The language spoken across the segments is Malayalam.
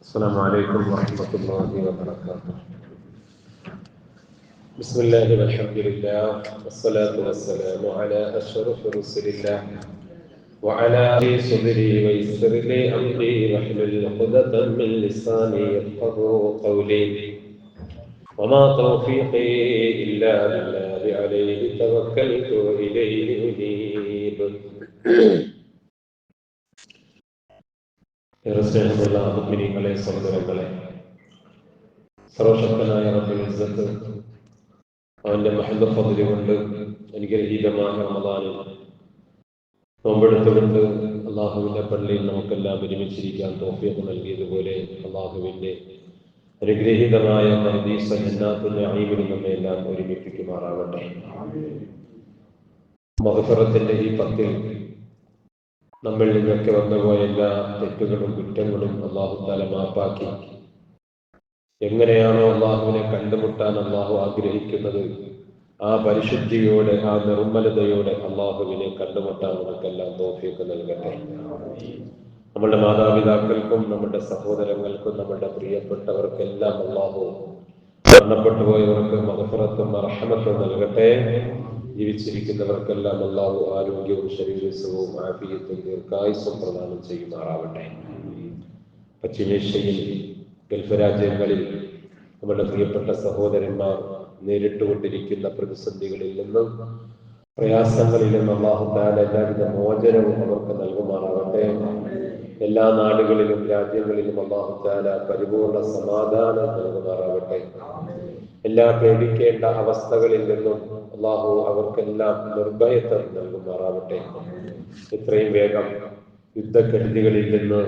السلام عليكم ورحمة الله وبركاته. بسم الله والحمد لله والصلاة والسلام على أشرف رسل الله وعلى صدري ويسر لي أمري واحلل عقدة من لساني يفقهوا قولي وما توفيقي إلا بالله عليه توكلت وإليه أنيب. സ്നേഹമുള്ള മുഅ്മിനീങ്ങളെ, സഹോദരങ്ങളെ, സർവശക്തനായ റബ്ബുൽ ഇസ്സത്ത് അവന്റെ മഹദ് ഫദ്ല് കൊണ്ട് അനുഗ്രഹീതമായ റമദാനിൽ നോമ്പെടുത്തുകൊണ്ട് അള്ളാഹുവിന്റെ പള്ളിയിൽ നമുക്കെല്ലാം ഒരുമിച്ചിരിക്കാൻ തൗഫീഖ് നൽകിയതുപോലെ അള്ളാഹുവിന്റെ അനുഗ്രഹീതമായ പർദീസ ജന്നാത്തുൽ നഈമിൽ നമ്മെ എല്ലാം ഒരുമിപ്പിക്കുമാറാവട്ടെ. മഗ്ഫിറത്തിന്റെ ഈ പത്തിൽ നമ്മൾ നിന്നൊക്കെ വന്നുപോയ എല്ലാ തെറ്റുകളും കുറ്റങ്ങളും അല്ലാഹു തആല മാപ്പാക്കി എങ്ങനെയാണോ അള്ളാഹുവിനെ കണ്ടുമുട്ടാൻ അള്ളാഹു ആഗ്രഹിക്കുന്നത് ആ പരിശുദ്ധിയോടെ, ആ നിർമ്മലതയോടെ അള്ളാഹുവിനെ കണ്ടുമുട്ടാൻ നമുക്കെല്ലാം തൗഫീഖ് നൽകട്ടെ. നമ്മുടെ മാതാപിതാക്കൾക്കും നമ്മുടെ സഹോദരങ്ങൾക്കും നമ്മുടെ പ്രിയപ്പെട്ടവർക്കെല്ലാം അള്ളാഹു മരണപ്പെട്ടു പോയവർക്ക് മഗ്ഫിറത്തും റഹ്മത്തും നൽകട്ടെ. ജീവിച്ചിരിക്കുന്നവർക്കെല്ലാം അല്ലാഹു ആരോഗ്യവും ശരീരസുഖവും ആഫിയത്തും ദീർഘായുസ്സും പ്രദാനം ചെയ്യുമാറാവട്ടെ. പശ്ചിമേഷ്യയിൽ, ഗൾഫ് രാജ്യങ്ങളിൽ നമ്മുടെ പ്രിയപ്പെട്ട സഹോദരന്മാർ നേരിട്ടുകൊണ്ടിരിക്കുന്ന പ്രതിസന്ധികളിൽ നിന്നും പ്രയാസങ്ങളിൽ നിന്നും അല്ലാഹു തആല എല്ലാവിധ മോചനവും അവർക്ക് നൽകുമാറാവട്ടെ. എല്ലാ നാടുകളിലും രാജ്യങ്ങളിലും അല്ലാഹു തആല പരിപൂർണ സമാധാനം നൽകുമാറാവട്ടെ. എല്ലാ പേടിക്കേണ്ട അവസ്ഥകളിൽ നിന്നും അല്ലാഹു അവർക്കെല്ലാം നിർഭയത്വം നൽകുമാറാവട്ടെ. എത്രയും വേഗം യുദ്ധക്കെടുതികളിൽ നിന്ന്,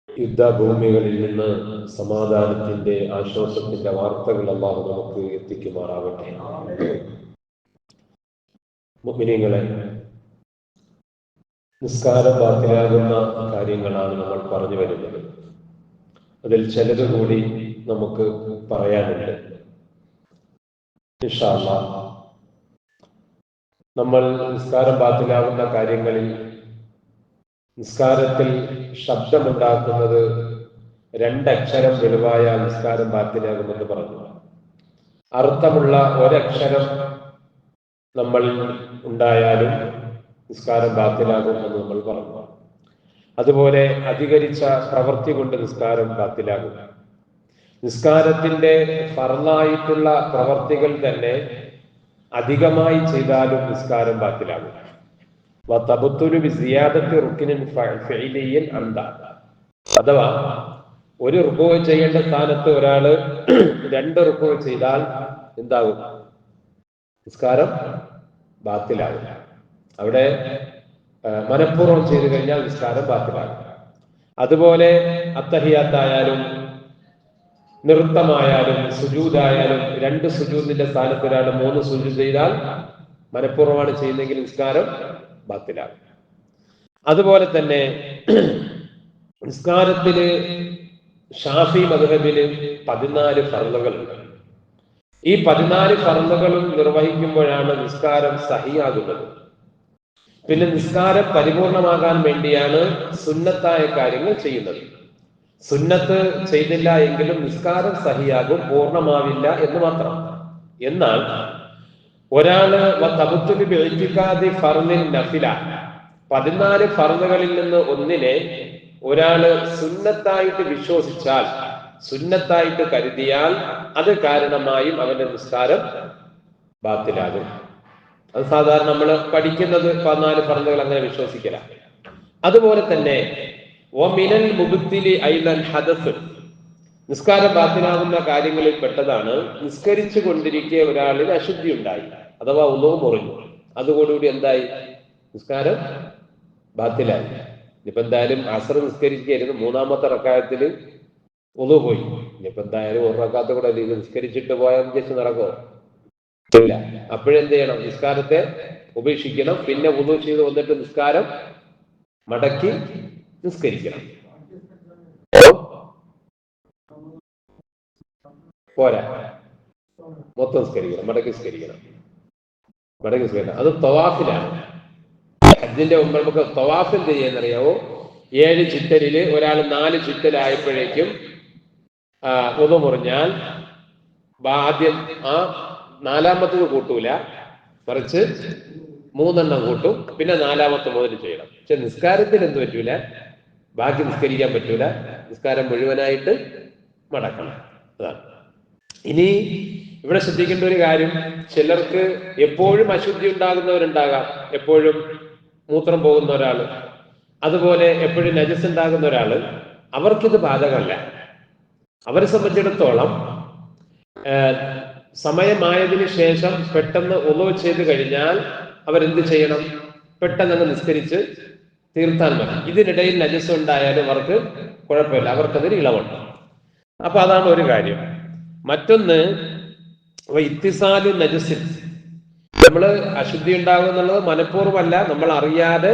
യുദ്ധഭൂമികളിൽ നിന്ന് സമാധാനത്തിന്റെ, ആശ്വാസത്തിന്റെ വാർത്തകൾ അല്ലാഹു നമുക്ക് എത്തിക്കുമാറാവട്ടെ. മുഅ്മിനീങ്ങളെ, നിസ്കാരം ബാത്തിലാകുന്ന കാര്യങ്ങളാണ് നമ്മൾ പറഞ്ഞു വരുന്നത്. അതിൽ ചിലത് കൂടി നമുക്ക് പറയാനുണ്ട്. ഇൻഷാ അല്ലാഹ് നമ്മൾ നിസ്കാരം ബാത്തിലാകുന്ന കാര്യങ്ങളിൽ നിസ്കാരത്തിൽ ശബ്ദമുണ്ടാക്കുന്നത് രണ്ടക്ഷരം വെളിവായ നിസ്കാരം ബാത്തിലാകുമെന്ന് പറഞ്ഞു. അർത്ഥമുള്ള ഒരക്ഷരം നമ്മൾ ഉണ്ടായാലും നിസ്കാരം ബാത്തിലാകും എന്ന് നമ്മൾ പറഞ്ഞു. അതുപോലെ അധികരിച്ച പ്രവൃത്തി കൊണ്ട് നിസ്കാരം ബാത്തിലാകും. നിസ്കാരത്തിന്റെ ഫർളായിട്ടുള്ള പ്രവർത്തികൾ തന്നെ അധികമായി ചെയ്താലും നിസ്കാരം ബാത്തിലാകും. അഥവാ ഒരു റുക്കൂ ചെയ്യേണ്ട സ്ഥാനത്ത് ഒരാള് 2 റുക്കൂ ചെയ്താൽ എന്താകും? നിസ്കാരം ബാത്തിലാകും. അവിടെ മനഃപൂർവ്വം ചെയ്തു കഴിഞ്ഞാൽ നിസ്കാരം ബാത്തിലാകും. അതുപോലെ അത്തഹിയാത്തായാലും നൃത്തമായാലും സുജൂദായാലും 2 സുജൂദിന്റെ സ്ഥാനത്ത് ഒരാൾ 3 സുജൂദ് ചെയ്താൽ മനഃപൂർവ്വമാണ് ചെയ്യുന്നെങ്കിൽ നിസ്കാരം ബാത്തിലാകും. അതുപോലെ തന്നെ നിസ്കാരത്തില് ഷാഫി മദ്ഹബില് 14 ഫർളുകളുണ്ട്. ഈ 14 ഫർളുകളും നിർവഹിക്കുമ്പോഴാണ് നിസ്കാരം സഹിയാകുന്നത്. പിന്നെ നിസ്കാരം പരിപൂർണമാകാൻ വേണ്ടിയാണ് സുന്നത്തായ കാര്യങ്ങൾ ചെയ്യുന്നത്. സുന്നത്ത് ചെയ്തില്ല എങ്കിലും നിസ്കാരം സഹിയാകും, പൂർണ്ണമാവില്ല എന്ന് മാത്രം. എന്നാൽ ഒരാള് 14 ഫർളുകളിൽ നിന്ന് ഒന്നിനെ ഒരാള് സുന്നത്തായിട്ട് വിശ്വസിച്ചാൽ, സുന്നത്തായിട്ട് കരുതിയാൽ അത് കാരണമായും അവന്റെ നിസ്കാരം ബാത്തിലാകും. അത് സാധാരണ നമ്മൾ പഠിക്കുന്നത് 14 ഫർളുകൾ അങ്ങനെ വിശ്വസിക്കല. അതുപോലെ തന്നെ നിസ്കാരം ബാത്തിലാകുന്ന കാര്യങ്ങളിൽ പെട്ടതാണ് നിസ്കരിച്ചു കൊണ്ടിരിക്കെ ഒരാളിന് അശുദ്ധി ഉണ്ടായി, അഥവാ ഉളൂ മുറിഞ്ഞു. അതുകൂടി എന്തായി? നിസ്കാരം ബാത്തിലായി. ഇനിയിപ്പോ എന്തായാലും അസ്ർ നിസ്കരിക്കരുത്, 3-ാമത്തെ റക്അത്തിൽ ഉളൂ പോയി. ഇനിയിപ്പോ എന്തായാലും 1 റക്അത്ത് കൂടെ നിസ്കരിച്ചിട്ട് പോയാൽ ജസ്റ്റ് നടക്കോ? ഇല്ല. അപ്പോഴെന്ത് ചെയ്യണം? നിസ്കാരത്തെ ഉപേക്ഷിക്കണം. പിന്നെ ഉളൂ ചെയ്ത് വന്നിട്ട് നിസ്കാരം മടക്കി നിസ്കരിക്കണം. പോരാ, മൊത്തം നിസ്കരിക്കണം, മടക്കി നിസ്കരിക്കണം. അത് തവാഫിലാണ്. ഹജ്ജിന്റെ മുമ്പ് നമുക്ക് തവാഫ് എന്ത് ചെയ്യാന്നറിയാവോ? 7 ചുറ്റലില് ഒരാൾ 4 ചുറ്റലായപ്പോഴേക്കും ഉളു മുറിഞ്ഞാൽ ആദ്യം ആ 4ാമത്തത് കൂട്ടൂല, മറിച്ച് 3 കൂട്ടും, പിന്നെ 4ാമത്തെ മുതൽ ചെയ്യണം. പക്ഷെ നിസ്കാരത്തിൽ എന്ത് പറ്റൂല, ബാക്കി നിസ്കരിക്കാൻ പറ്റൂല, നിസ്കാരം മുഴുവനായിട്ട് മടക്കണം. അതാണ്. ഇനി ഇവിടെ ശ്രദ്ധിക്കേണ്ട ഒരു കാര്യം, ചിലർക്ക് എപ്പോഴും അശുദ്ധി ഉണ്ടാകുന്നവരുണ്ടാകാം, എപ്പോഴും മൂത്രം പോകുന്ന ഒരാൾ, അതുപോലെ എപ്പോഴും നജസ് ഉണ്ടാകുന്ന ഒരാൾ, അവർക്കിത് ബാധകമല്ല. അവരെ സംബന്ധിച്ചിടത്തോളം സമയമായതിനു ശേഷം പെട്ടെന്ന് ഉളു ചെയ്ത് കഴിഞ്ഞാൽ അവരെന്ത് ചെയ്യണം? പെട്ടെന്ന് അങ്ങ് നിസ്കരിച്ച് തീർത്താൽ മതി. ഇതിനിടയിൽ നജസ് ഉണ്ടായാലും അവർക്ക് കുഴപ്പമില്ല, അവർക്കതിന് ഇളവുണ്ട്. അപ്പൊ അതാണ് ഒരു കാര്യം. മറ്റൊന്ന്, ഇത്തിസാലു നജസിൽ, നമ്മള് അശുദ്ധി ഉണ്ടാകും എന്നുള്ളത് മനഃപൂർവ്വമല്ല, നമ്മൾ അറിയാതെ,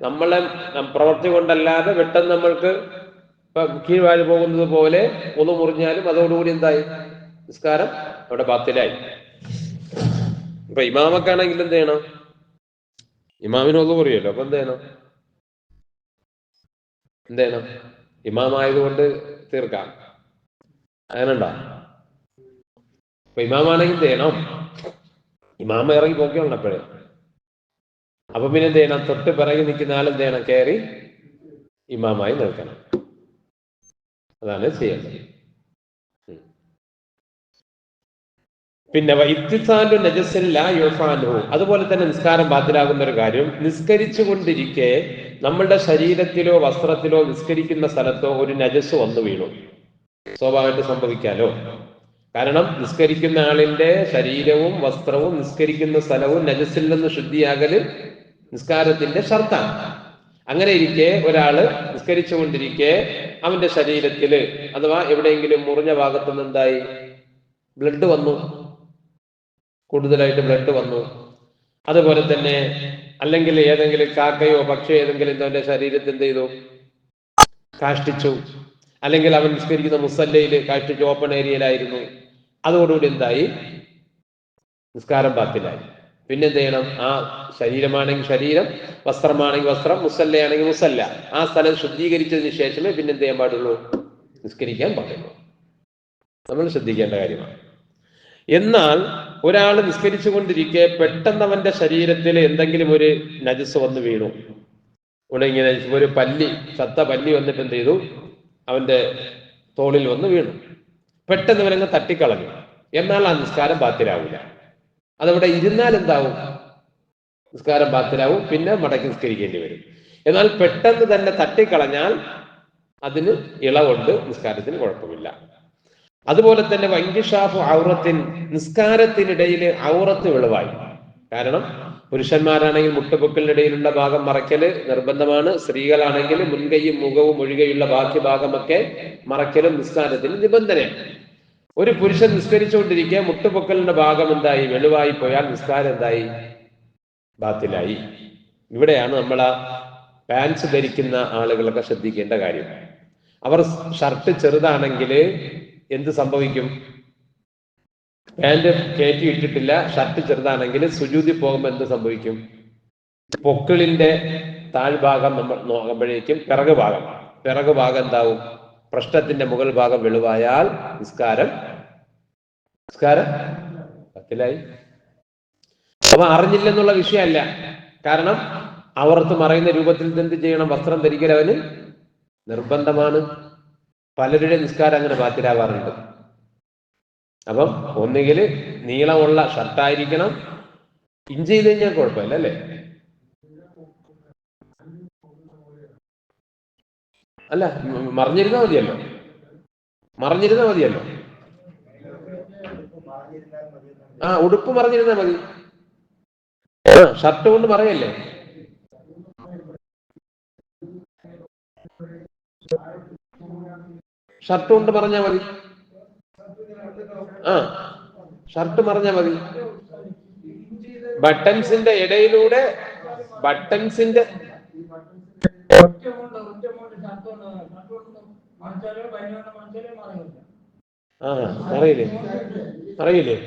നമ്മളെ പ്രവൃത്തി കൊണ്ടല്ലാതെ പെട്ടെന്ന് നമ്മൾക്ക് കീഴ്വാഴ് പോകുന്നത് പോലെ ഒന്ന് മുറിഞ്ഞാലും അതോടുകൂടി എന്തായി? നിസ്കാരം അവിടെ ബാത്തിലായി. ഇപ്പൊ ഇമാമക്കാണെങ്കിൽ എന്ത് ചെയ്യണം? ഇമാമിന് ഒന്ന് മുറിയല്ലോ, അപ്പൊ എന്ത് ചെയ്യണം? ഇമാമായതുകൊണ്ട് തീർക്കാം, അങ്ങനെയുണ്ടോ? അപ്പൊ ഇമാമാണെങ്കിൽ എന്ത് ചെയ്യണം? ഇമാമ ഇറങ്ങി പോക്കിയാണ് അപ്പോഴേ. അപ്പൊ പിന്നെ എന്ത് ചെയ്യണം? തൊട്ട് പിറകെ നിൽക്കുന്ന ആളെന്ത് ചെയ്യണം? കയറി ഇമാമായി നിൽക്കണം. അതാണ് ചെയ്യേണ്ടത്. പിന്നെ അതുപോലെ തന്നെ നിസ്കാരം ബാത്തിലാകുന്ന ഒരു കാര്യം, നിസ്കരിച്ചു കൊണ്ടിരിക്കെ നമ്മളുടെ ശരീരത്തിലോ വസ്ത്രത്തിലോ നിസ്കരിക്കുന്ന സ്ഥലത്തോ ഒരു നജസ് വന്നു വീണു, സ്വാഭാവികമായിട്ട് സംഭവിക്കാലോ. കാരണം നിസ്കരിക്കുന്ന ആളിന്റെ ശരീരവും വസ്ത്രവും നിസ്കരിക്കുന്ന സ്ഥലവും നജസിൽ നിന്ന് ശുദ്ധിയാകല് നിസ്കാരത്തിന്റെ ഷർത്താണ്. അങ്ങനെ ഇരിക്കെ ഒരാള് നിസ്കരിച്ചു കൊണ്ടിരിക്കെ അവന്റെ ശരീരത്തില് അഥവാ എവിടെയെങ്കിലും മുറിഞ്ഞ ഭാഗത്തു നിന്ന് എന്തായി? ബ്ലഡ് വന്നു, കൂടുതലായിട്ട് ബ്ലഡ് വന്നു. അതുപോലെ തന്നെ അല്ലെങ്കിൽ ഏതെങ്കിലും കാക്കയോ പക്ഷിയോ ഏതെങ്കിലും അവന്റെ ശരീരത്തിൽ എന്ത് ചെയ്തു? കാഷ്ടിച്ചു. അല്ലെങ്കിൽ അവൻ നിസ്കരിക്കുന്ന മുസല്ലയിൽ കാഷ്ടിച്ചു, ഓപ്പൺ ഏരിയയിലായിരുന്നു. അതോടുകൂടി എന്തായി? നിസ്കാരം ബാത്തിലായി. പിന്നെ എന്ത് ചെയ്യണം? ആ ശരീരമാണെങ്കിൽ ശരീരം, വസ്ത്രമാണെങ്കിൽ വസ്ത്രം, മുസല്ലയാണെങ്കിൽ മുസല്ല, ആ സ്ഥലം ശുദ്ധീകരിച്ചതിന് ശേഷമേ പിന്നെ എന്ത് ചെയ്യാൻ പാടുള്ളൂ? നിസ്കരിക്കാൻ പാടുള്ളൂ. നമ്മൾ ശ്രദ്ധിക്കേണ്ട കാര്യമാണ്. എന്നാൽ ഒരാൾ നിസ്കരിച്ചു കൊണ്ടിരിക്കെ പെട്ടെന്ന് അവന്റെ ശരീരത്തിൽ എന്തെങ്കിലും ഒരു നജസ് വന്ന് വീണു, ഇങ്ങനെ ഒരു പല്ലി, ചത്ത പല്ലി വന്നിട്ട് എന്ത് ചെയ്തു? അവന്റെ തോളിൽ വന്ന് വീണു. പെട്ടെന്ന് ഇവരങ്ങ് തട്ടിക്കളഞ്ഞു. എന്നാൽ ആ നിസ്കാരം ബാത്തിലാവില്ല. അതവിടെ ഇരുന്നാൽ എന്താവും? നിസ്കാരം ബാത്തിലാവും, പിന്നെ മടക്കി നിസ്കരിക്കേണ്ടി വരും. എന്നാൽ പെട്ടെന്ന് തന്നെ തട്ടിക്കളഞ്ഞാൽ അതിന് ഇളവുണ്ട്, നിസ്കാരത്തിന് കുഴപ്പമില്ല. അതുപോലെ തന്നെ വൈങ്കിഷാഫു ഔറത്തിൻ, നിസ്കാരത്തിനിടയിൽ ഔറത്ത് വെളിവായി. കാരണം പുരുഷന്മാരാണെങ്കിൽ മുട്ടുപൊക്കലിനിടയിലുള്ള ഭാഗം മറയ്ക്കല് നിർബന്ധമാണ്, സ്ത്രീകളാണെങ്കിൽ മുൻകൈയും മുഖവും ഒഴികെയുള്ള ബാക്കി ഭാഗമൊക്കെ മറയ്ക്കലും നിസ്കാരത്തിന് നിബന്ധനയാണ്. ഒരു പുരുഷൻ നിസ്കരിച്ചുകൊണ്ടിരിക്കുക മുട്ടുപൊക്കലിന്റെ ഭാഗം എന്തായി? വെളിവായി പോയാൽ നിസ്കാരം എന്തായി? ബാത്തിലായി. ഇവിടെയാണ് നമ്മൾ ആ പാൻസ് ധരിക്കുന്ന ആളുകളൊക്കെ ശ്രദ്ധിക്കേണ്ട കാര്യം. അവർ ഷർട്ട് ചെറുതാണെങ്കിൽ എന്ത് സംഭവിക്കും? പാൻറ് കയറ്റി ഇട്ടിട്ടില്ല, ഷർട്ട് ചെറുതാണെങ്കിൽ സുജൂദി പോകുമ്പോൾ എന്ത് സംഭവിക്കും? പൊക്കിളിന്റെ താഴ്ഭാഗം നമ്മൾ നോക്കുമ്പോഴേക്കും പിറകു ഭാഗം എന്താവും? പൃഷ്ഠത്തിന്റെ മുകൾ ഭാഗം വെളിവായാൽ നിസ്കാരം പത്തിലായി. അപ്പൊ അറിഞ്ഞില്ലെന്നുള്ള വിഷയമല്ല. കാരണം അവർത്ത് മറയുന്ന രൂപത്തിൽ എന്ത് ചെയ്യണം? വസ്ത്രം ധരിക്കൽ അവന് നിർബന്ധമാണ്. പലരുടെ നിസ്കാരം അങ്ങനെ ബാത്തിലാവാറുണ്ട്. അപ്പം ഒന്നുകിൽ നീളമുള്ള ഷർട്ടായിരിക്കണം, ഇഞ്ച് ചെയ്ത് കഴിഞ്ഞാൽ കുഴപ്പമില്ല അല്ലേ? അല്ല, മറിഞ്ഞിരുന്നാ മതിയല്ലോ. ആ, ഉടുപ്പ് മറിഞ്ഞിരുന്നാ മതി. ഷർട്ട് കൊണ്ട് മറയല്ലേ? ഷർട്ട് കൊണ്ട് പറഞ്ഞാൽ മതി. ഷർട്ട് മറിഞ്ഞാൽ മതി. ബട്ടൺസിന്റെ ഇടയിലൂടെ ബട്ടൺസിന്റെ അറിയില്ലേ?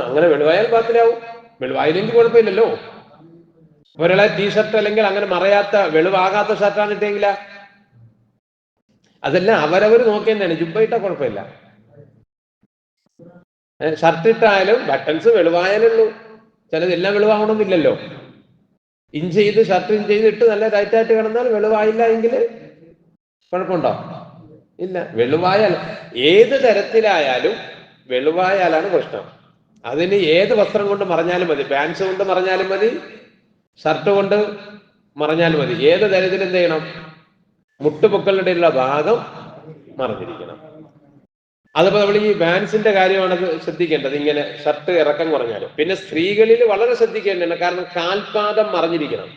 അങ്ങനെ വെളിവായാൽ ബാത്തിലാവും. വെളിവായില്ലെങ്കിൽ കുഴപ്പമില്ലല്ലോ. ഒരാളെ ടീഷർട്ട് അല്ലെങ്കിൽ അങ്ങനെ മറയാത്ത വെളിവാകാത്ത ഷർട്ടാണ് ഇട്ടെങ്കില അതെല്ലാം അവരവർ നോക്കേണ്ടതാണ്. ജുബ്ബയിട്ടാ കുഴപ്പമില്ല. ഷർട്ട് ഇട്ടായാലും ബട്ടൺസ് വെളിവായാലുള്ളൂ. ചിലതെല്ലാം വെളിവാകണമെന്നില്ലല്ലോ. ഇൻ ചെയ്ത് ഷർട്ട് ഇൻ ചെയ്ത് ഇട്ട് നല്ല ടൈറ്റായിട്ട് കിടന്നാൽ വെളിവായില്ല എങ്കിൽ കുഴപ്പമുണ്ടോ? ഇല്ല. വെളിവായാൽ ഏത് തരത്തിലായാലും വെളിവായാലാണ് പ്രശ്നം. അതിന് ഏത് വസ്ത്രം കൊണ്ട് മറഞ്ഞാലും മതി. പാൻസ് കൊണ്ട് മറഞ്ഞാലും മതി, ഷർട്ട് കൊണ്ട് മറഞ്ഞാലും മതി. ഏത് തരത്തിൽ എന്ത് ചെയ്യണം? മുട്ടുപൊക്കളുടെയുള്ള ഭാഗം മറഞ്ഞിരിക്കണം. അതിപ്പോ നമ്മൾ ഈ പാൻസിന്റെ കാര്യമാണ് ശ്രദ്ധിക്കേണ്ടത്. ഇങ്ങനെ ഷർട്ട് ഇറക്കം കുറഞ്ഞാലും. പിന്നെ സ്ത്രീകളിൽ വളരെ ശ്രദ്ധിക്കേണ്ടതാണ്. കാരണം കാൽപാദം മറഞ്ഞിരിക്കണം.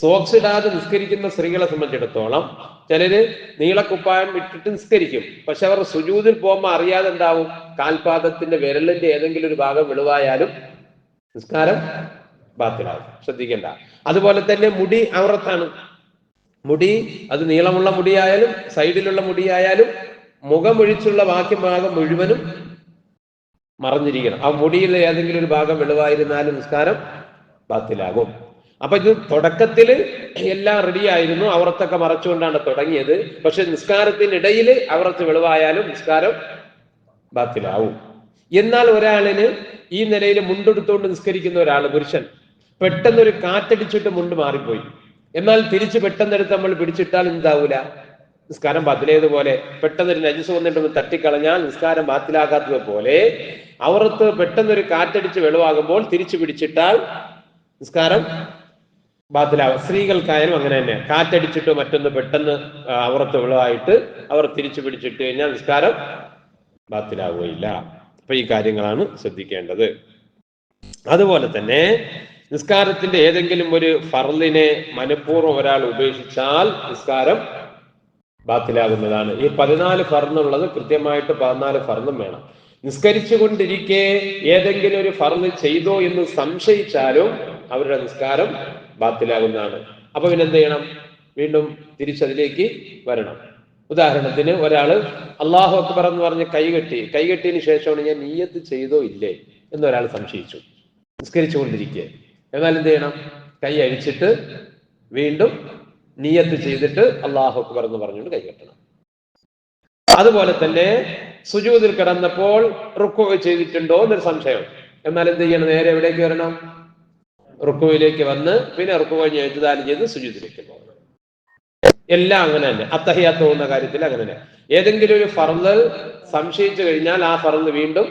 സോക്സ് ഇടാതെ നിസ്കരിക്കുന്ന സ്ത്രീകളെ സംബന്ധിച്ചിടത്തോളം ചിലര് നീളക്കുപ്പായം ഇട്ടിട്ട് നിസ്കരിക്കും. പക്ഷെ അവർ സുജൂദിൽ പോകുമ്പോൾ അറിയാതെ എന്താവും, കാൽപാദത്തിന്റെ വിരലിന്റെ ഏതെങ്കിലും ഒരു ഭാഗം വെളിവായാലും നിസ്കാരം ബാത്തിലാവും. ശ്രദ്ധിക്കേണ്ട. അതുപോലെ തന്നെ മുടി ഔറത്താണ്. മുടി അത് നീളമുള്ള മുടിയായാലും സൈഡിലുള്ള മുടിയായാലും മുഖമൊഴിച്ചുള്ള ബാക്കി ഭാഗം മുഴുവനും മറഞ്ഞിരിക്കണം. ആ മുടിയിലെ ഏതെങ്കിലും ഒരു ഭാഗം വെളിവായിരുന്നാലും നിസ്കാരം ബാത്തിലാകും. അപ്പൊ ഇത് തുടക്കത്തില് എല്ലാം റെഡിയായിരുന്നു, ഔറത്തൊക്കെ മറച്ചുകൊണ്ടാണ് തുടങ്ങിയത്. പക്ഷെ നിസ്കാരത്തിനിടയിൽ ഔറത്ത് വെളിവായാലും നിസ്കാരം ബാത്തിലാവും. എന്നാൽ ഒരാളിന് ഈ നിലയിൽ മുണ്ടെടുത്തുകൊണ്ട് നിസ്കരിക്കുന്ന ഒരാൾ, പുരുഷൻ, പെട്ടെന്നൊരു കാറ്റടിച്ചിട്ട് മുണ്ട് മാറിപ്പോയി. എന്നാൽ തിരിച്ച് പെട്ടെന്നെടുത്ത് നമ്മൾ പിടിച്ചിട്ടാൽ എന്താവൂല, നിസ്കാരം ബാത്തിലേതുപോലെ. പെട്ടെന്നൊരു നജസ് വന്നിട്ട് തട്ടിക്കളഞ്ഞാൽ നിസ്കാരം ബാത്തിലാകാത്തത് പോലെ ഔറത്ത് പെട്ടെന്നൊരു കാറ്റടിച്ച് വെളിവാകുമ്പോൾ തിരിച്ചു പിടിച്ചിട്ടാൽ നിസ്കാരം ബാത്തിലാവും. സ്ത്രീകൾക്കായാലും അങ്ങനെ തന്നെ. കാറ്റടിച്ചിട്ട് മറ്റൊന്ന് പെട്ടെന്ന് ഔറത്ത് വെളിവായിട്ട് അവർ തിരിച്ചു പിടിച്ചിട്ട് കഴിഞ്ഞാൽ നിസ്കാരം ബാത്തിലാവുകയില്ല. അപ്പൊ ഈ കാര്യങ്ങളാണ് ശ്രദ്ധിക്കേണ്ടത്. അതുപോലെ തന്നെ നിസ്കാരത്തിന്റെ ഏതെങ്കിലും ഒരു ഫർളിനെ മനഃപൂർവ്വം ഒരാൾ ഉപേക്ഷിച്ചാൽ നിസ്കാരം ബാത്തിലാകുന്നതാണ്. ഈ 14 ഫർളുള്ളത് കൃത്യമായിട്ട് 14 ഫർളും വേണം. നിസ്കരിച്ചു കൊണ്ടിരിക്കെ ഏതെങ്കിലും ഒരു ഫർള് ചെയ്തോ എന്ന് സംശയിച്ചാലും അവരുടെ നിസ്കാരം ബാത്തിലാകുന്നതാണ്. അപ്പൊ പിന്നെന്ത് ചെയ്യണം? വീണ്ടും തിരിച്ചതിലേക്ക് വരണം. ഉദാഹരണത്തിന് ഒരാള് അല്ലാഹു അക്ബർ എന്ന് പറഞ്ഞ് കൈകെട്ടിയതിനു ശേഷമാണ് ഞാൻ നിയ്യത്ത് ചെയ്തോ ഇല്ലേ എന്നൊരാൾ സംശയിച്ചു നിസ്കരിച്ചു കൊണ്ടിരിക്കുക. എന്നാൽ എന്ത് ചെയ്യണം? കൈ അഴിച്ചിട്ട് വീണ്ടും നിയ്യത്ത് ചെയ്തിട്ട് അല്ലാഹു അക്ബർ എന്ന് പറഞ്ഞുകൊണ്ട് കൈകെട്ടണം. അതുപോലെ തന്നെ സുജൂദിൽ കിടന്നപ്പോൾ റുക്കൂ ചെയ്തിട്ടുണ്ടോ എന്നൊരു സംശയം. എന്നാൽ എന്ത് ചെയ്യണം? നേരെ എവിടേക്ക് വരണം? റുക്കുവിലേക്ക് വന്ന് പിന്നെ റുക്കു കഴിഞ്ഞ് എഴുതാലും ചെയ്ത് സുജൂദിലേക്ക് പോകണം. എല്ലാം അങ്ങനെ തന്നെ. അത്തഹിയാത്ത് പോകുന്ന കാര്യത്തിൽ അങ്ങനെ തന്നെ. ഏതെങ്കിലും ഒരു ഫർള് സംശയിച്ചു കഴിഞ്ഞാൽ ആ ഫർള് വീണ്ടും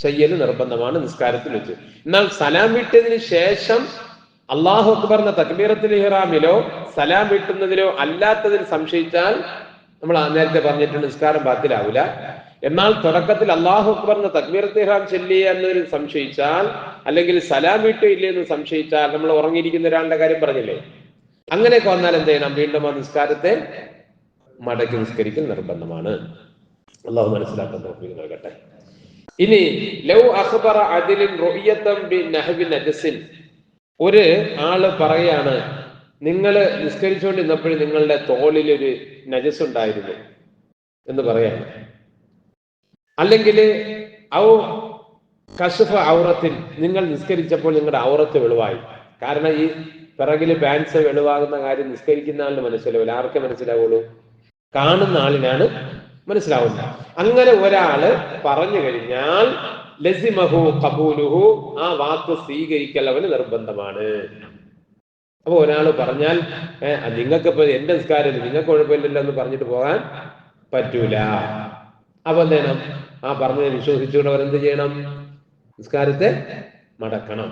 ചെയ്യൽ നിർബന്ധമാണ് നിസ്കാരത്തിൽ വെച്ച്. എന്നാൽ സലാം വിട്ടതിന് ശേഷം അല്ലാഹു അക്ബർ എന്ന തക്ബീറത്തുൽ ഇഹ്റാമിലോ സലാം വിട്ടുന്നതിലോ അല്ലാത്തതിൽ സംശയിച്ചാൽ നമ്മൾ നേരത്തെ പറഞ്ഞിട്ടുണ്ട്, നിസ്കാരം ബാത്തിലാവില്ല. എന്നാൽ തുടക്കത്തിൽ അല്ലാഹു അക്ബർ എന്ന തക്ബീറത്തുൽ ഇഹ്റാം ചൊല്ലിയ എന്നതിൽ സംശയിച്ചാൽ, അല്ലെങ്കിൽ സലാം വിട്ടു ഇല്ലേ എന്ന് സംശയിച്ചാൽ, നമ്മൾ ഉറങ്ങിയിരിക്കുന്ന ഒരാളുടെ കാര്യം പറഞ്ഞില്ലേ, അങ്ങനെയൊക്കെ വന്നാൽ എന്ത് ചെയ്യണം? വീണ്ടും ആ നിസ്കാരത്തെ മടക്കി നിസ്കരിക്കൽ നിർബന്ധമാണ്. അല്ലാഹു മനസ്സിലാക്കാൻ തൗഫീഖ് നൽകട്ടെ. ഇനി ലൗ അഖ്ബറ അദിലിൻ റുഅയതൻ ബിനഹ്വി നജസിൻ, ഒരു ആള് പറയാണ്, നിങ്ങൾ നിസ്കരിച്ചുകൊണ്ടിരുന്നപ്പോൾ നിങ്ങളുടെ തോളിൽ ഒരു നജസ് ഉണ്ടായിരുന്നു എന്ന് പറയാണ്. അല്ലെങ്കിൽ ഔ കശഫ ഔറത്തിൽ, നിങ്ങൾ നിസ്കരിച്ചപ്പോൾ നിങ്ങളുടെ ഔറത്ത് വെളിവായി. കാരണം ഈ പിറകില് പാൻസ് വെളിവാകുന്ന കാര്യം നിസ്കരിക്കുന്ന ആളിന് മനസ്സിലാവില്ല. ആർക്കെ മനസ്സിലാവുള്ളൂ? കാണുന്ന ആളിനാണ് മനസ്സിലാവുന്നത്. അങ്ങനെ ഒരാള് പറഞ്ഞു കഴിഞ്ഞാൽ ലസിമഹു ഖബൂലുഹു, ആ വാക്ക് സ്വീകരിക്കൽ അവന് നിർബന്ധമാണ്. അപ്പൊ ഒരാള് പറഞ്ഞാൽ നിങ്ങൾക്കിപ്പോ എന്റെ നിസ്കാരം നിങ്ങൾക്ക് കുഴപ്പമില്ലല്ലോ എന്ന് പറഞ്ഞിട്ട് പോകാൻ പറ്റൂല. അപ്പൊ എന്ത് ചെയ്യണം? ആ പറഞ്ഞത് വിശ്വസിച്ചുകൊണ്ട് അവരെന്ത് ചെയ്യണം? നിസ്കാരത്തെ മടക്കണം.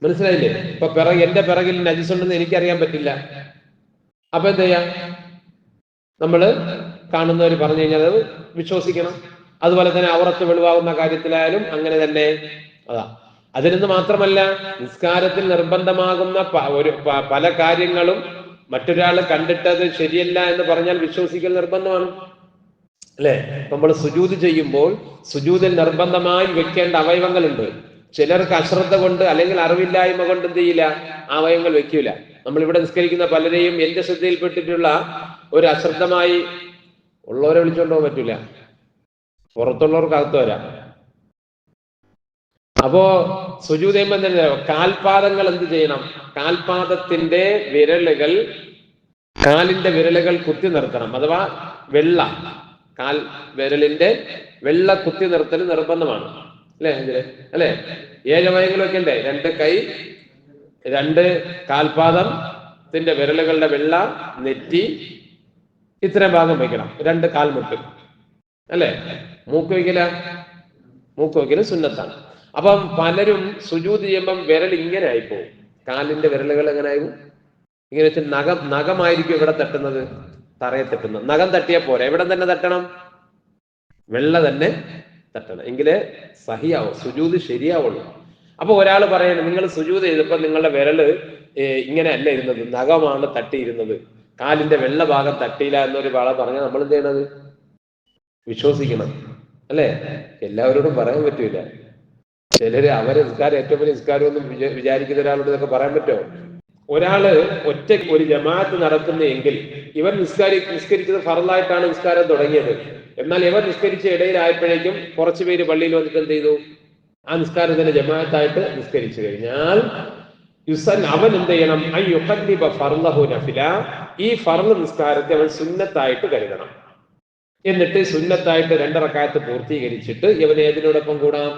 മനസ്സിലായില്ലേ? ഇപ്പൊ എന്റെ പിറകിൽ നജസുണ്ടെന്ന് എനിക്കറിയാൻ പറ്റില്ല. അപ്പൊ എന്ത് ചെയ്യാം? നമ്മള് കാണുന്നവർ പറഞ്ഞു കഴിഞ്ഞാൽ അത് വിശ്വസിക്കണം. അതുപോലെ തന്നെ ഔറത്ത് വെളിവാകുന്ന കാര്യത്തിലായാലും അങ്ങനെ തന്നെ. അതാ, അതിനെന്ന് മാത്രമല്ല, നിസ്കാരത്തിൽ നിർബന്ധമാകുന്ന പല കാര്യങ്ങളും മറ്റൊരാൾ കണ്ടിട്ടത് ശരിയല്ല എന്ന് പറഞ്ഞാൽ വിശ്വസിക്കൽ നിർബന്ധമാണ്, അല്ലെ? നമ്മൾ സുജൂദ് ചെയ്യുമ്പോൾ സുജൂദിൽ നിർബന്ധമായി വെക്കേണ്ട അവയവങ്ങളുണ്ട്. ചിലർക്ക് അശ്രദ്ധ കൊണ്ട് അല്ലെങ്കിൽ അറിവില്ലായ്മ കൊണ്ട് എന്ത് ചെയ്യില്ല, ആ അവയവങ്ങൾ വെക്കൂല. നമ്മൾ ഇവിടെ നിസ്കരിക്കുന്ന പലരെയും എന്റെ ശ്രദ്ധയിൽപ്പെട്ടിട്ടുള്ള ഒരു അശ്രദ്ധമായി ഉള്ളവരെ വിളിച്ചുകൊണ്ടോ പറ്റൂല, പുറത്തുള്ളവർക്ക് അകത്ത് വരാം. അപ്പോ സുജൂദ് ചെയ്യുമ്പോൾ എന്താ, കാൽപാദങ്ങൾ എന്ത് ചെയ്യണം? കാൽപാദത്തിന്റെ വിരലുകൾ, കാലിന്റെ വിരലുകൾ കുത്തി നിർത്തണം. അഥവാ വെള്ള കാൽ വിരലിന്റെ വെള്ള കുത്തി നിർത്തൽ നിർബന്ധമാണ്. അല്ലെ അല്ലെ? 7 അവയവങ്ങളൊക്കെ ഉണ്ടേ. 2 കൈ, 2 കാൽപാദത്തിന്റെ വിരലുകളുടെ വെള്ള, നെറ്റി, ഇത്രയും ഭാഗം വയ്ക്കണം. 2 കാൽമുട്ട് അല്ലെ? മൂക്ക് വയ്ക്കല് സുന്നത്താണ്. അപ്പം പലരും സുജൂദ് ചെയ്യുമ്പം വിരൽ ഇങ്ങനെ ആയിപ്പോവും. കാലിന്റെ വിരലുകൾ എങ്ങനെ ആവും? ഇങ്ങനെ വെച്ച് നഖമായിരിക്കും ഇവിടെ തട്ടുന്നത്, തറയെ തട്ടുന്നത്. നഖം തട്ടിയാൽ പോരാ, എവിടെ തന്നെ തട്ടണം? വെള്ള തന്നെ തട്ടണം, എങ്കിലേ സഹിയാവും, സുജൂദ് ശരിയാവുള്ളൂ. അപ്പൊ ഒരാൾ പറയണം, നിങ്ങൾ സുജൂദ് ചെയ്തപ്പോ നിങ്ങളുടെ വിരല് ഇങ്ങനെ അല്ല ഇരുന്നത്, നഖമാണ് തട്ടിയിരുന്നത്, കാലിന്റെ വെള്ള ഭാഗം തട്ടിയില്ല എന്നൊരു ആളെ പറഞ്ഞാൽ നമ്മൾ എന്ത് ചെയ്യണത്? വിശ്വസിക്കണം അല്ലെ? എല്ലാവരോടും പറയാൻ പറ്റൂല. ചിലര് അവരെ നിസ്കാരം ഏറ്റവും വലിയ നിസ്കാരമൊന്നും വിചാരിക്കുന്ന ഒരാളോട് ഇതൊക്കെ പറയാൻ പറ്റുമോ? ഒരാള് ഒറ്റ ഒരു ജമാഅത്ത് നടത്തുന്നെങ്കിൽ ഇവർ നിസ്കരിച്ചത് ഫർളായിട്ടാണ് നിസ്കാരം തുടങ്ങിയത്. എന്നാൽ ഇവർ നിസ്കരിച്ച ഇടയിലായപ്പോഴേക്കും കുറച്ചു പേര് പള്ളിയിൽ വന്നിട്ട് എന്ത് ചെയ്തു? ആ നിസ്കാരത്തിന് ജമാഅത്തായിട്ട് നിസ്കരിച്ചു കഴിഞ്ഞാൽ അവൻ എന്ത് ചെയ്യണം? ഈ ഫർള് നിസ്കാരത്തെ അവൻ സുന്നത്തായിട്ട് കരുതണം. എന്നിട്ട് സുന്നത്തായിട്ട് 2 റക്അത്ത് പൂർത്തീകരിച്ചിട്ട് ഇവൻ ഏതിനോടൊപ്പം കൂടാം?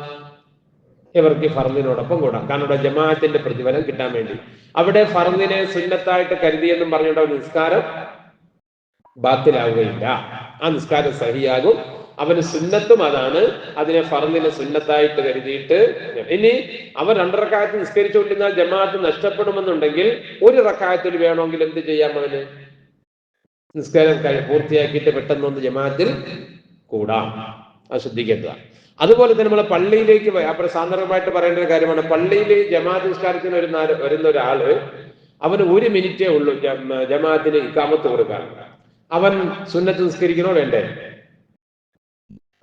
ഇവർക്ക് ഫർദിനോടൊപ്പം കൂടാം. കാരണം ഇവിടെ ജമാഅത്തിന്റെ പ്രതിഫലം കിട്ടാൻ വേണ്ടി. അവിടെ ഫർദിനെ സുന്നത്തായിട്ട് കരുതിയെന്നും പറഞ്ഞുകൊണ്ട് നിസ്കാരം ബാത്തിലാവുകയില്ല, ആ നിസ്കാരം സഹിയാകും. അവന് സുന്നത്തും അതാണ്, അതിനെ ഫർദിനെ സുന്നത്തായിട്ട് കരുതിയിട്ട്. ഇനി അവർ 2 റക്അത്ത് നിസ്കരിച്ചുകൊണ്ടിരുന്നാൽ ജമാഅത്ത് നഷ്ടപ്പെടുമെന്നുണ്ടെങ്കിൽ 1 റക്അത്തിൽ വേണമെങ്കിൽ എന്ത് ചെയ്യാം? അവന് നിസ്കാരം പൂർത്തിയാക്കിയിട്ട് പെട്ടെന്നൊന്ന് ജമാഅത്തിൽ കൂടാം. അത് ശ്രദ്ധിക്കേണ്ടതാണ്. അതുപോലെ തന്നെ നമ്മളെ പള്ളിയിലേക്ക് അപ്പോൾ സാന്ദർഭികമായിട്ട് പറയേണ്ട ഒരു കാര്യമാണ്, പള്ളിയിൽ ജമാഅത്ത് നിസ്കാരത്തിന് വരുന്ന ഒരാള് അവന് 1 മിനിറ്റേ ഉള്ളൂ ജമാഅത്തിന് ഇഖാമത്ത് കൊടുക്കാൻ. അവൻ സുന്നത്ത് നിസ്കരിക്കണോ വേണ്ടേ?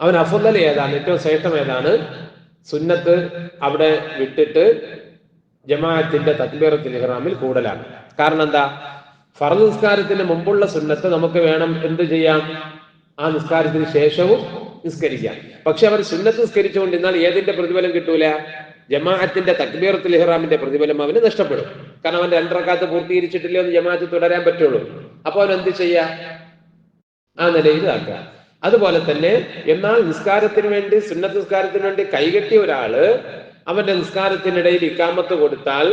അവൻ അഫ്ളൽ ഏതാണ്? ഏറ്റവും ശ്രേഷ്ഠം ഏതാണ്? സുന്നത്ത് അവിടെ വിട്ടിട്ട് ജമാഅത്തിന്റെ തക്ബീറത്തുൽ ഇഹ്റാമിൽ കൂടലാണ്. കാരണം എന്താ? ഫർദ് നിസ്കാരത്തിന് മുമ്പുള്ള സുന്നത്ത് നമുക്ക് വേണം എന്ത് ചെയ്യാം? ആ നിസ്കാരത്തിന് ശേഷവും നിസ്കരിക്കാം. പക്ഷെ അവർ സുന്നത്ത് നിസ്കരിച്ചുകൊണ്ടിരുന്നാൽ ഏതിന്റെ പ്രതിഫലം കിട്ടൂല? ജമാഅത്തിന്റെ തക്ബീറത്തുൽ ഇഹ്റാമിന്റെ പ്രതിഫലം അവന് നഷ്ടപ്പെടും. കാരണം അവൻ 2 റക്അത്ത് പൂർത്തീകരിച്ചിട്ടില്ലേ ഒന്ന് ജമാഅത്ത് തുടരാൻ പറ്റുള്ളൂ. അപ്പൊ അവൻ എന്ത് ചെയ്യാ? ആ നിലയിൽ ആക്കുക. അതുപോലെ തന്നെ എന്നാൽ നിസ്കാരത്തിന് വേണ്ടി, സുന്നത്ത് നിസ്കാരത്തിന് വേണ്ടി കൈകെട്ടിയ ഒരാള് അവന്റെ നിസ്കാരത്തിനിടയിൽ ഇഖാമത്ത് കൊടുത്താൽ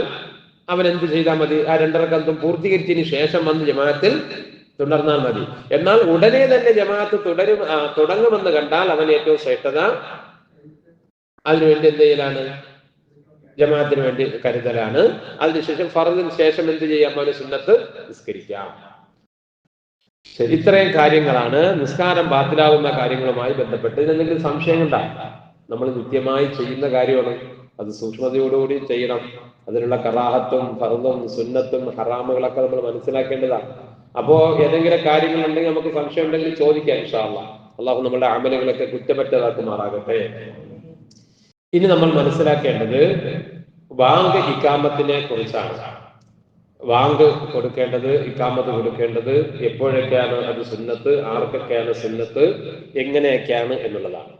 അവൻ എന്ത് ചെയ്താൽ മതി? ആ 2 റക്അത്തും പൂർത്തീകരിച്ചതിന് ശേഷം വന്ന് ജമാഅത്തിൽ തുടർന്നാൽ മതി. എന്നാൽ ഉടനെ തന്നെ ജമാഅത്ത് തുടങ്ങുമെന്ന് കണ്ടാൽ അവൻ ഏറ്റവും ശ്രേഷ്ഠത അതിനുവേണ്ടി എന്ത് ചെയ്യലാണ്? ജമാഅത്തിന് വേണ്ടി കരുതലാണ്. അതിനുശേഷം ഫർദിന് ശേഷം എന്ത് ചെയ്യാം? അവന് സുന്നത്ത് നിസ്കരിക്കാം. ശരി, ഇത്രയും കാര്യങ്ങളാണ് നിസ്കാരം ബാത്തിലാകുന്ന കാര്യങ്ങളുമായി ബന്ധപ്പെട്ട്. ഇതിനെന്തെങ്കിലും സംശയങ്ങളുണ്ടാകും? നമ്മൾ നിത്യമായി ചെയ്യുന്ന കാര്യമാണ്, അത് സൂക്ഷ്മതയോടുകൂടി ചെയ്യണം. അതിലുള്ള കറാഹത്തും ഫർദും സുന്നത്തും ഹറാമുകളൊക്കെ നമ്മൾ മനസ്സിലാക്കേണ്ടതാണ്. അപ്പോ ഏതെങ്കിലും കാര്യങ്ങൾ ഉണ്ടെങ്കിൽ, നമുക്ക് സംശയം ഉണ്ടെങ്കിൽ ചോദിക്കാം ഇൻഷാ അല്ലാഹ്. അള്ളാഹു നമ്മുടെ അമലുകളൊക്കെ കുറ്റമറ്റതാക്കുമാറാകട്ടെ. ഇനി നമ്മൾ മനസ്സിലാക്കേണ്ടത് വാങ്ക് ഇഖാമത്തിനെ കുറിച്ചാണ്. വാങ്ക് കൊടുക്കേണ്ടത്, ഇഖാമത്ത് കൊടുക്കേണ്ടത് എപ്പോഴൊക്കെയാണ് അത് സുന്നത്ത്, ആർക്കൊക്കെയാണ് സുന്നത്ത്, എങ്ങനെയൊക്കെയാണ് എന്നുള്ളതാണ്.